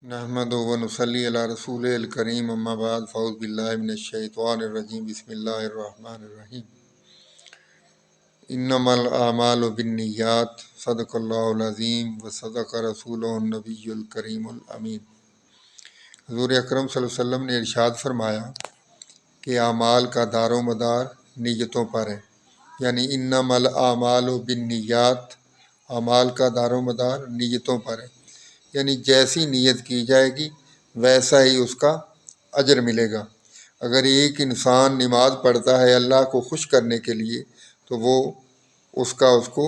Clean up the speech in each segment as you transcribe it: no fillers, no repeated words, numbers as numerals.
نحمدہ و نصلی علی رسول الکریم اما بعد فاعوذ باللہ من الشیطان الرجیم بسم اللہ الرحمن الرحیم انما الاعمال بالنیات صدق اللہ العظیم و صدق رسولہ النبی الکریم الامین۔ حضور اکرم صلی اللہ علیہ وسلم نے ارشاد فرمایا کہ اعمال کا دار و مدار نیتوں پر ہے، یعنی انما الاعمال بالنیات، اعمال کا دار و مدار نیتوں پر ہے، یعنی جیسی نیت کی جائے گی ویسا ہی اس کا اجر ملے گا۔ اگر ایک انسان نماز پڑھتا ہے اللہ کو خوش کرنے کے لیے تو وہ اس کو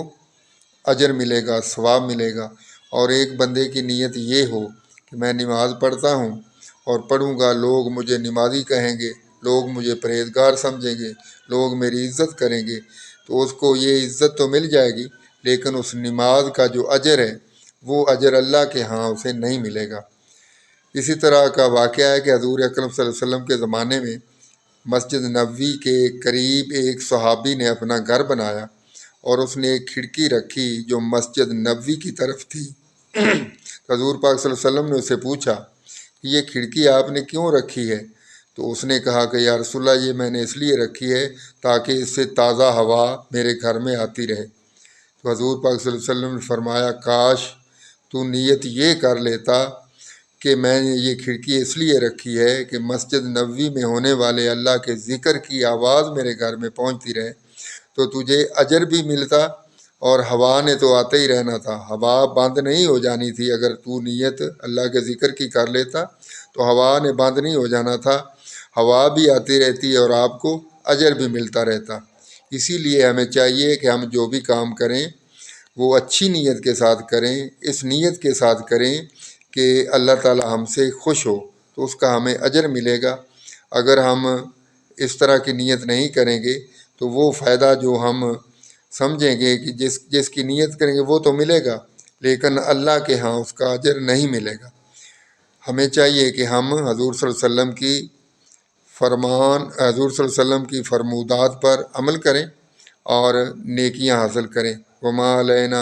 اجر ملے گا، ثواب ملے گا۔ اور ایک بندے کی نیت یہ ہو کہ میں نماز پڑھتا ہوں اور پڑھوں گا، لوگ مجھے نمازی کہیں گے، لوگ مجھے پرہیزگار سمجھیں گے، لوگ میری عزت کریں گے، تو اس کو یہ عزت تو مل جائے گی لیکن اس نماز کا جو اجر ہے وہ اجر اللہ کے ہاں اسے نہیں ملے گا۔ اسی طرح کا واقعہ ہے کہ حضور اکرم صلی اللہ علیہ وسلم کے زمانے میں مسجد نبوی کے قریب ایک صحابی نے اپنا گھر بنایا اور اس نے ایک کھڑکی رکھی جو مسجد نبوی کی طرف تھی۔ حضور پاک صلی اللہ علیہ وسلم نے اسے پوچھا کہ یہ کھڑکی آپ نے کیوں رکھی ہے؟ تو اس نے کہا کہ یا رسول اللہ، یہ میں نے اس لیے رکھی ہے تاکہ اس سے تازہ ہوا میرے گھر میں آتی رہے۔ تو حضور پاک صلی اللہ علیہ وسلم نے فرمایا کاش تو نیت یہ کر لیتا کہ میں نے یہ کھڑکی اس لیے رکھی ہے کہ مسجد نبوی میں ہونے والے اللہ کے ذکر کی آواز میرے گھر میں پہنچتی رہے، تو تجھے اجر بھی ملتا اور ہوا نے تو آتے ہی رہنا تھا، ہوا بند نہیں ہو جانی تھی۔ اگر تو نیت اللہ کے ذکر کی کر لیتا تو ہوا نے بند نہیں ہو جانا تھا، ہوا بھی آتی رہتی اور آپ کو اجر بھی ملتا رہتا۔ اسی لیے ہمیں چاہیے کہ ہم جو بھی کام کریں وہ اچھی نیت کے ساتھ کریں، اس نیت کے ساتھ کریں کہ اللہ تعالی ہم سے خوش ہو تو اس کا ہمیں اجر ملے گا۔ اگر ہم اس طرح کی نیت نہیں کریں گے تو وہ فائدہ جو ہم سمجھیں گے کہ جس کی نیت کریں گے وہ تو ملے گا لیکن اللہ کے ہاں اس کا اجر نہیں ملے گا۔ ہمیں چاہیے کہ ہم حضور صلی اللہ علیہ وسلم کی فرمودات پر عمل کریں اور نیکیاں حاصل کریں۔ وما علینا